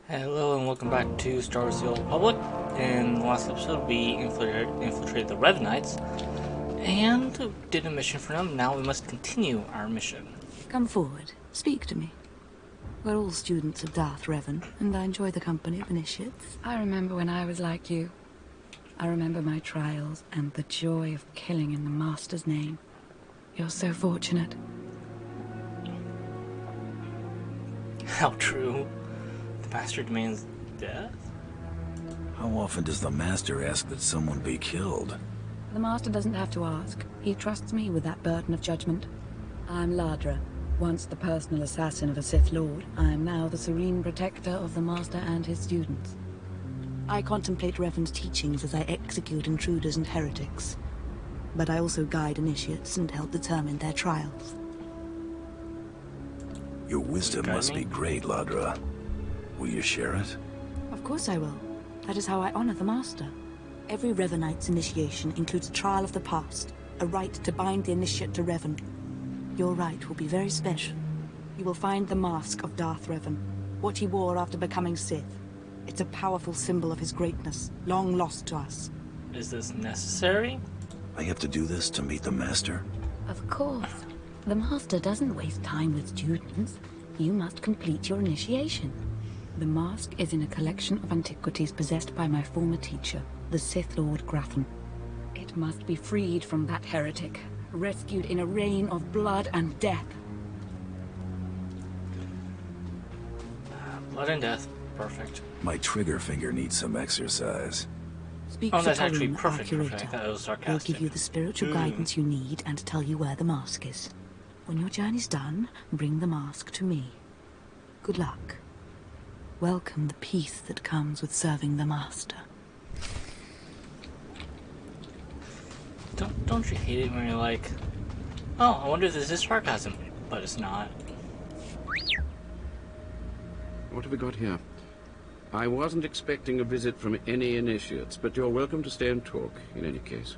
Hello and welcome back to Star Wars The Old Republic. In the last episode we infiltrated the Revenites and did a mission for them. Now we must continue our mission. Come forward. Speak to me. We're all students of Darth Revan, and I enjoy the company of initiates. I remember when I was like you. I remember my trials and the joy of killing in the Master's name. You're so fortunate. How true. The Master demands death? How often does the Master ask that someone be killed? The Master doesn't have to ask. He trusts me with that burden of judgment. I'm Ladra, once the personal assassin of a Sith Lord. I am now the serene protector of the Master and his students. I contemplate Revan's teachings as I execute intruders and heretics. But I also guide initiates and help determine their trials. Your wisdom must be great, Ladra. Will you share it? Of course I will. That is how I honor the Master. Every Revenite's initiation includes a trial of the past, a rite to bind the initiate to Revan. Your rite will be very special. You will find the mask of Darth Revan, what he wore after becoming Sith. It's a powerful symbol of his greatness, long lost to us. Is this necessary? I have to do this to meet the Master? Of course. The Master doesn't waste time with students. You must complete your initiation. The mask is in a collection of antiquities possessed by my former teacher, the Sith Lord Grafton. It must be freed from that heretic, rescued in a rain of blood and death. Blood and death. Perfect. My trigger finger needs some exercise. Speak Oh, to that's actually Tolun, perfect. our I curator. thought it was He'll sarcastic. give you the spiritual guidance you need and tell you where the mask is. When your journey's done, bring the mask to me. Good luck. Welcome the peace that comes with serving the Master. Don't you hate it when you're like, oh, I wonder if this is sarcasm, but it's not. What have we got here? I wasn't expecting a visit from any initiates, but you're welcome to stay and talk, in any case.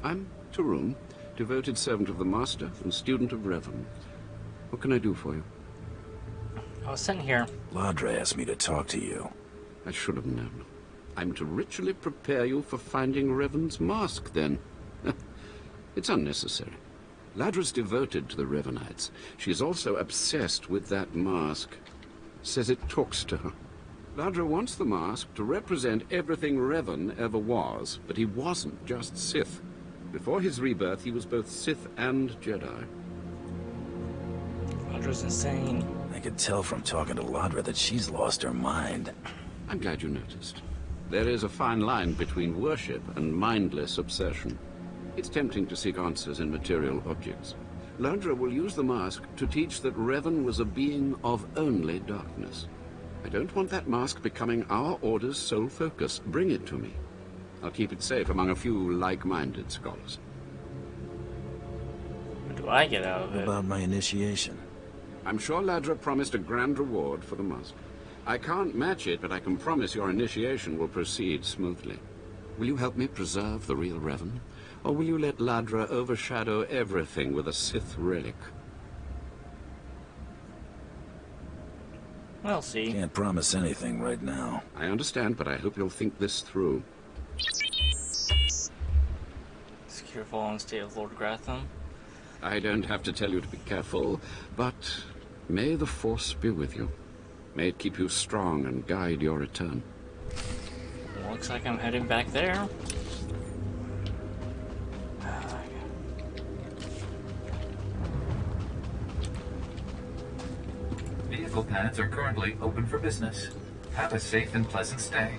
I'm Tarun, devoted servant of the Master and student of Revan. What can I do for you? I was sent here. Ladra asked me to talk to you. I should have known. I'm to ritually prepare you for finding Revan's mask, then. It's unnecessary. Ladra's devoted to the Revenites. She's also obsessed with that mask. Says it talks to her. Ladra wants the mask to represent everything Revan ever was, but he wasn't just Sith. Before his rebirth, he was both Sith and Jedi. Roger's insane. I could tell from talking to Ladra that she's lost her mind. I'm glad you noticed. There is a fine line between worship and mindless obsession. It's tempting to seek answers in material objects. Ladra will use the mask to teach that Revan was a being of only darkness. I don't want that mask becoming our Order's sole focus. Bring it to me. I'll keep it safe among a few like-minded scholars. What do I get out of it? About my initiation. I'm sure Ladra promised a grand reward for the mask. I can't match it, but I can promise your initiation will proceed smoothly. Will you help me preserve the real Revan? Or will you let Ladra overshadow everything with a Sith relic? We'll see. Can't promise anything right now. I understand, but I hope you'll think this through. Secure fallen state of Lord Gratham. I don't have to tell you to be careful, but may the Force be with you. May it keep you strong and guide your return. Looks like I'm heading back there. Vehicle paths are currently open for business. Have a safe and pleasant stay.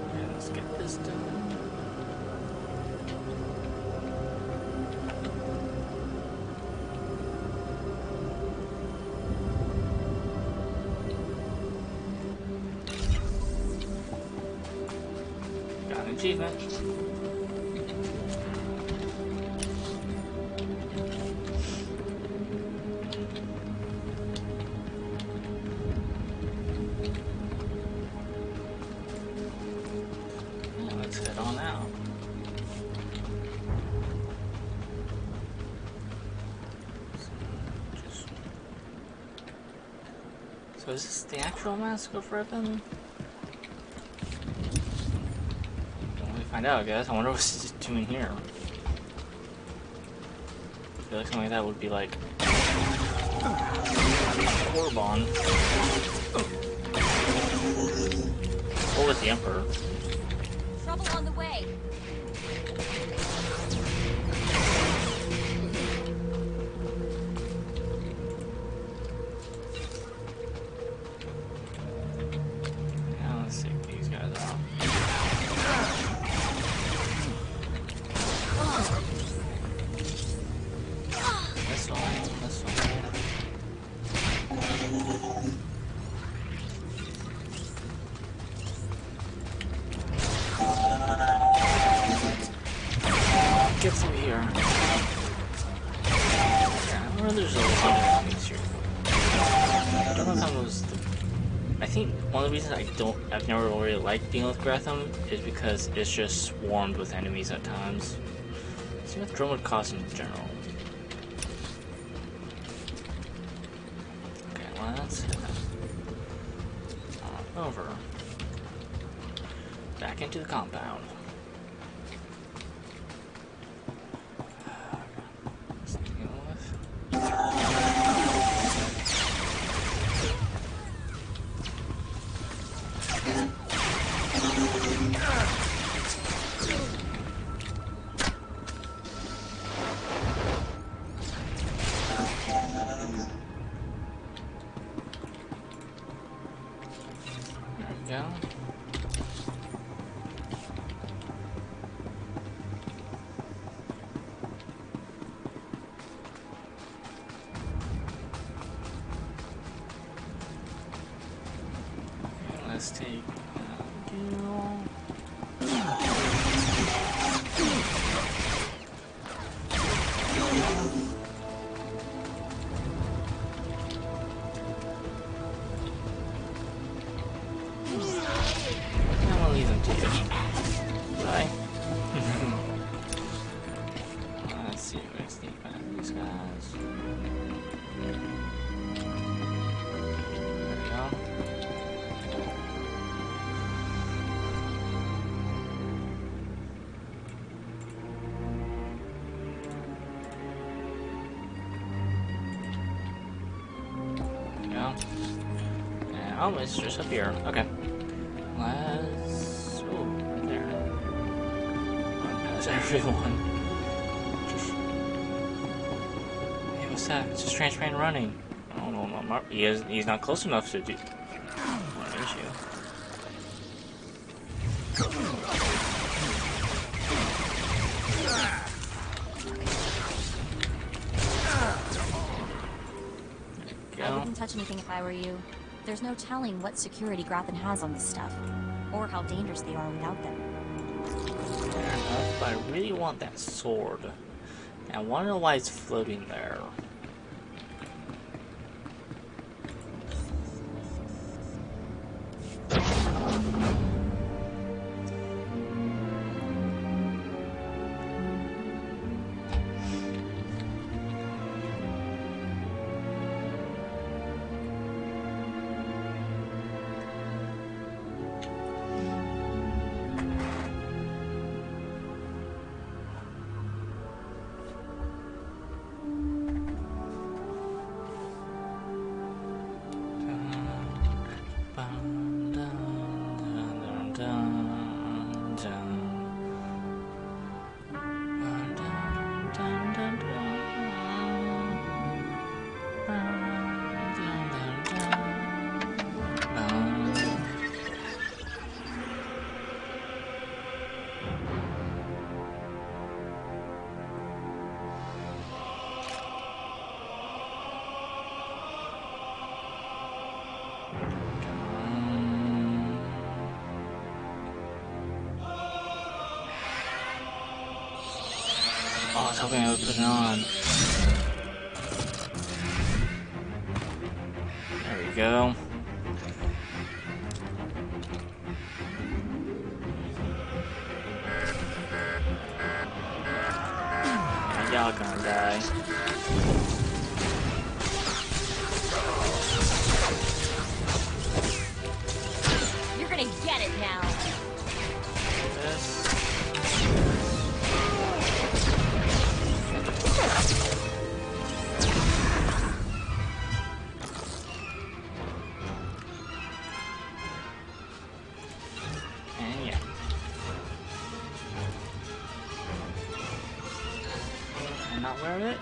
Okay, let's get this done. Got an achievement. So is this the actual mask of Revan? Don't really find out, I guess. I wonder what this is doing here. I feel like something like that would be like Corbon. Or with the Emperor. Trouble on the way. Now let's take these guys out. This one, this one. Get through here. Yeah, I remember there's a lot of enemies here. I don't know if that was the... I think one of the reasons I've never really liked being with Gratham is because it's just swarmed with enemies at times. Same with Dromund Kaas in general. Okay, let's head on over. Back into the compound. Let's deal with. There we go. Okay, let's take you. I'm gonna leave them to you. Bye. Let's see if I can sneak past these guys. There we go. There we go. And, oh, it's just up here. Okay. Let's... Oh, right there. That's everyone. Just... Hey, what's that? It's a strange man running. Oh, no, he's not close enough to do... What an issue. I wouldn't touch anything if I were you. There's no telling what security Grothan has on this stuff, or how dangerous they are without them. Fair enough, but I really want that sword. And I want to know why it's floating there. Oh, I was hoping I would put it on. There we go. Y'all gonna die. wear it?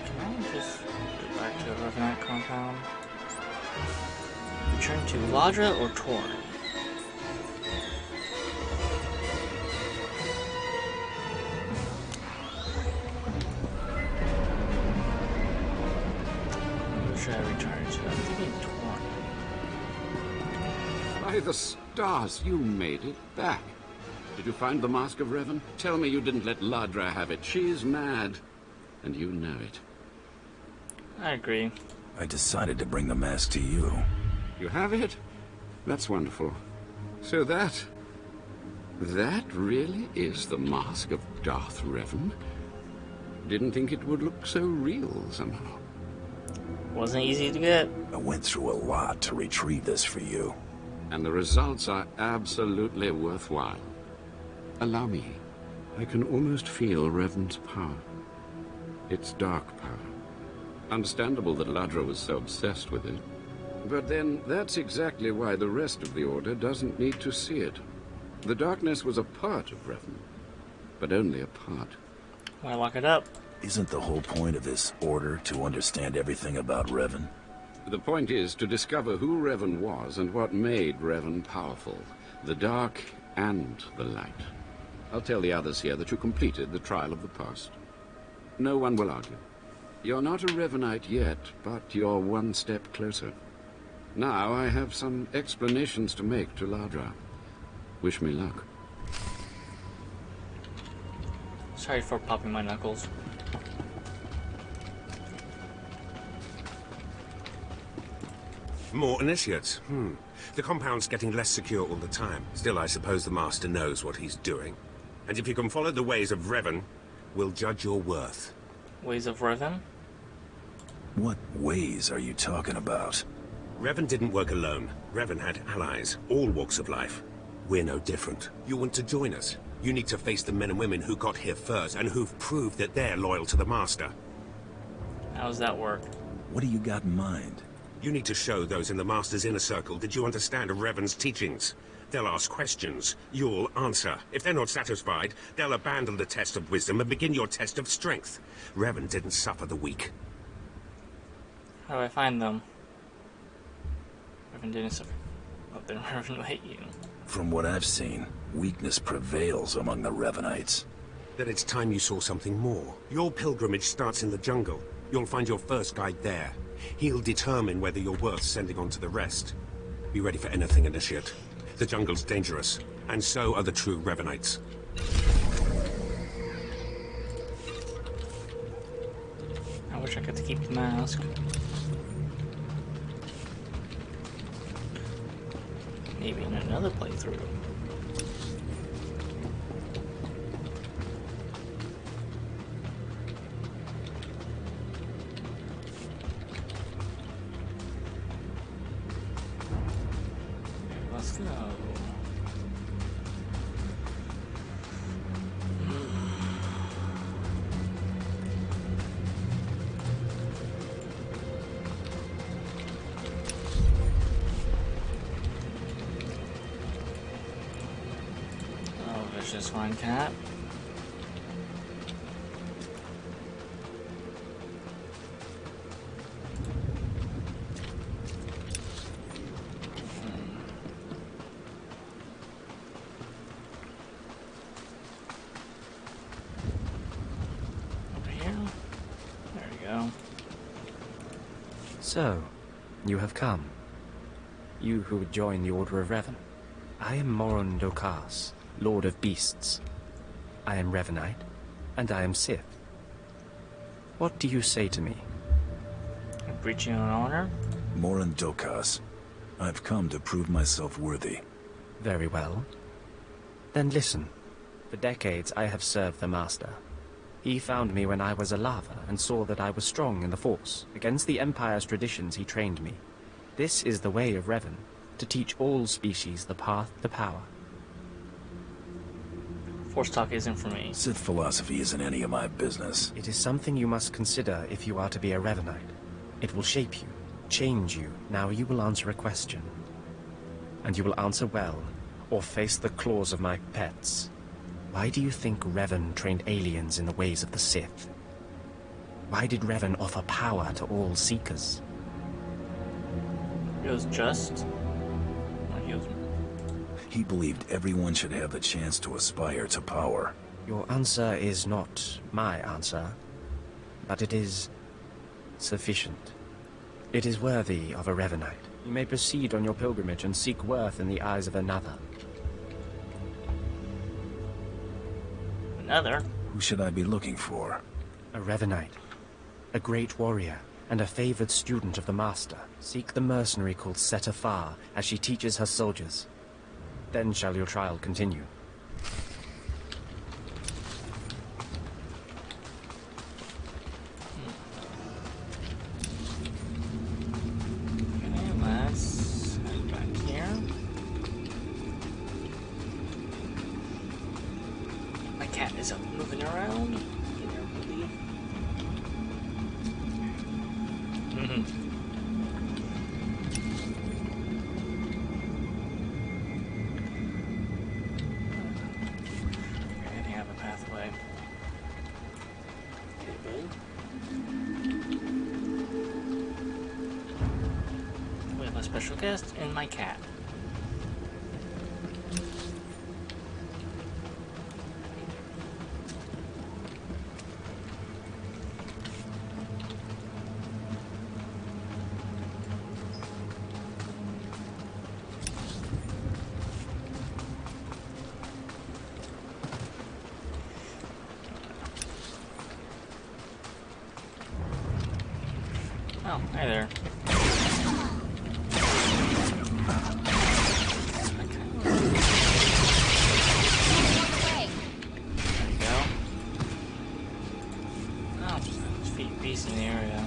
Can I just go back to the Revenant compound? Return to Ladra or Torn? Where should I return to? I'm thinking Torn. By the stars, you made it back. Did you find the Mask of Revan? Tell me you didn't let Ladra have it. She's mad. And you know it. I agree. I decided to bring the mask to you. You have it? That's wonderful. So that really is the mask of Darth Revan? Didn't think it would look so real somehow. Wasn't easy to get. I went through a lot to retrieve this for you. And the results are absolutely worthwhile. Allow me. I can almost feel Revan's power. It's dark power. Understandable that Ladra was so obsessed with it. But then, that's exactly why the rest of the Order doesn't need to see it. The darkness was a part of Revan, but only a part. Why lock it up? Isn't the whole point of this Order to understand everything about Revan? The point is to discover who Revan was and what made Revan powerful. The dark and the light. I'll tell the others here that you completed the trial of the past. No one will argue. You're not a Revenite yet, but you're one step closer. Now I have some explanations to make to Ladra. Wish me luck. Sorry for popping my knuckles. More initiates. The compound's getting less secure all the time. Still, I suppose the Master knows what he's doing. And if you can follow the ways of Revan, we'll judge your worth. Ways of Revan? What ways are you talking about? Revan didn't work alone. Revan had allies, all walks of life. We're no different. You want to join us? You need to face the men and women who got here first and who've proved that they're loyal to the Master. How does that work? What do you got in mind? You need to show those in the Master's inner circle that you understand Revan's teachings. They'll ask questions. You'll answer. If they're not satisfied, they'll abandon the test of wisdom and begin your test of strength. Revan didn't suffer the weak. How do I find them? Revan didn't suffer. Oh, then Revan will hate you. From what I've seen, weakness prevails among the Revenites. Then it's time you saw something more. Your pilgrimage starts in the jungle. You'll find your first guide there. He'll determine whether you're worth sending on to the rest. Be ready for anything, Initiate. The jungle's dangerous, and so are the true Revenites. I wish I could keep the mask. Maybe in another playthrough. Let's go. Oh, vicious flying cat. So, you have come. You who would join the Order of Revan. I am Moron Dokas, Lord of Beasts. I am Revenite, and I am Sith. What do you say to me? Breaching an honor? Moran Dokas. I've come to prove myself worthy. Very well. Then listen. For decades I have served the Master. He found me when I was a lava and saw that I was strong in the Force. Against the Empire's traditions he trained me. This is the way of Revan, to teach all species the path to power. Force talk isn't for me. Sith philosophy isn't any of my business. It is something you must consider if you are to be a Revenite. It will shape you, change you. Now you will answer a question. And you will answer well, or face the claws of my pets. Why do you think Revan trained aliens in the ways of the Sith? Why did Revan offer power to all Seekers? It was just. He believed everyone should have the chance to aspire to power. Your answer is not my answer, but it is sufficient. It is worthy of a Revenite. You may proceed on your pilgrimage and seek worth in the eyes of another. Another? Who should I be looking for? A Revenite, a great warrior, and a favored student of the Master. Seek the mercenary called Setafar as she teaches her soldiers. Then shall your trial continue. Okay, let's head back here. My cat is up moving around. I have a pathway. Okay, buddy. We have a special guest and my cat. Oh, hi there. There you go. Oh, just feed beasts in the area.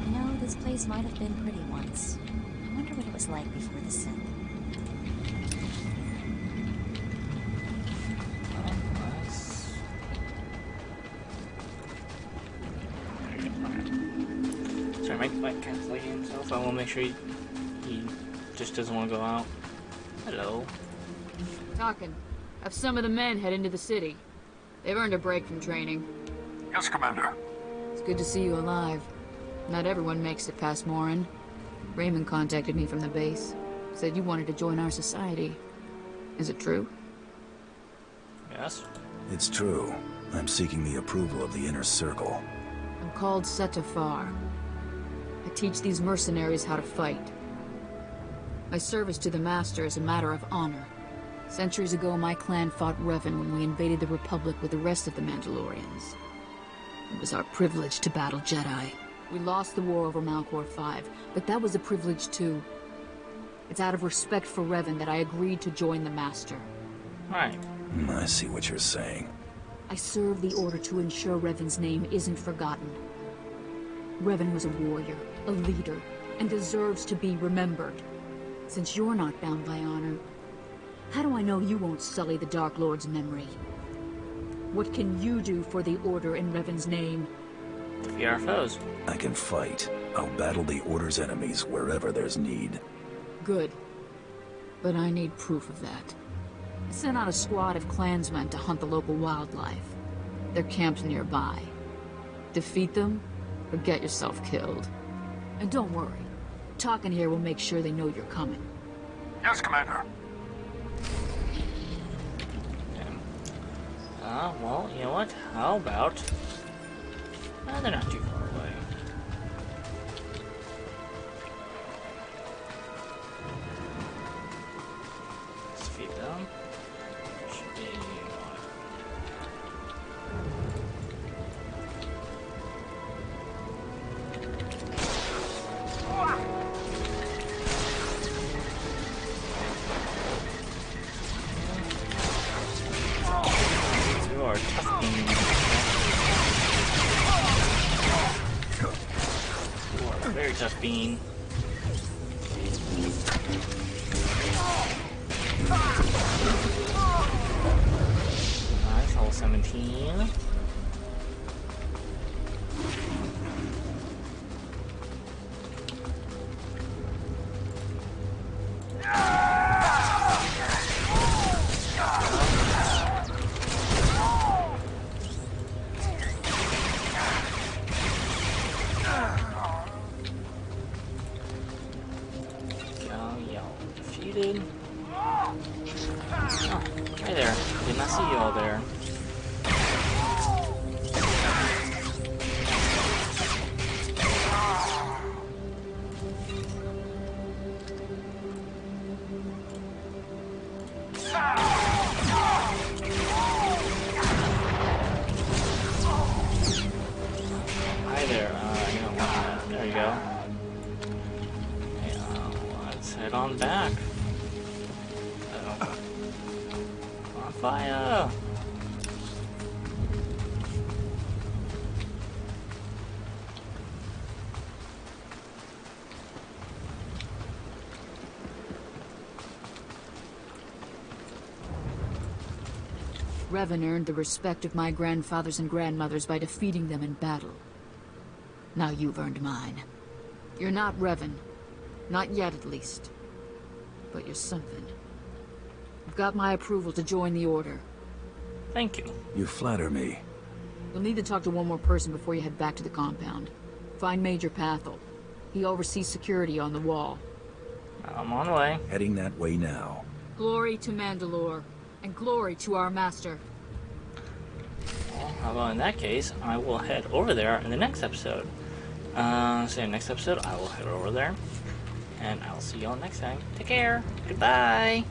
You know, this place might have been pretty once. I wonder what it was like before the Sith. Sorry, my cat's laying himself. I want to make sure he just doesn't want to go out. Hello. Talking. Have some of the men head into the city. They've earned a break from training. Yes, Commander. It's good to see you alive. Not everyone makes it past Morin. Raymond contacted me from the base. Said you wanted to join our society. Is it true? Yes. It's true. I'm seeking the approval of the Inner Circle. I'm called Setafar. I teach these mercenaries how to fight. My service to the Master is a matter of honor. Centuries ago, my clan fought Revan when we invaded the Republic with the rest of the Mandalorians. It was our privilege to battle Jedi. We lost the war over Malchor 5, but that was a privilege too. It's out of respect for Revan that I agreed to join the Master. Right. I see what you're saying. I serve the Order to ensure Revan's name isn't forgotten. Revan was a warrior, a leader, and deserves to be remembered. Since you're not bound by honor, how do I know you won't sully the Dark Lord's memory? What can you do for the Order in Revan's name? Defeat our foes. I can fight. I'll battle the Order's enemies wherever there's need. Good. But I need proof of that. I sent out a squad of clansmen to hunt the local wildlife. They're camped nearby. Defeat them, or get yourself killed. And don't worry. Talking here will make sure they know you're coming. Yes, Commander. Well, you know what? How about... they're not too far away. Let's feed them. Should be... You are tough being. You are a very tough being. Nice, level 17. dude. Oh, hi there. Did not see you all there. Hi there. You know what? There you go. Okay, let's head on back. On fire! Revan earned the respect of my grandfathers and grandmothers by defeating them in battle. Now you've earned mine. You're not Revan. Not yet, at least. But you're something. You've got my approval to join the Order. Thank you. You flatter me. You'll need to talk to one more person before you head back to the compound. Find Major Pathel. He oversees security on the wall. I'm on the way. Heading that way now. Glory to Mandalore, and glory to our master. Well, in that case, I will head over there in the next episode. So next episode, I will head over there. And I'll see you all next time. Take care. Goodbye.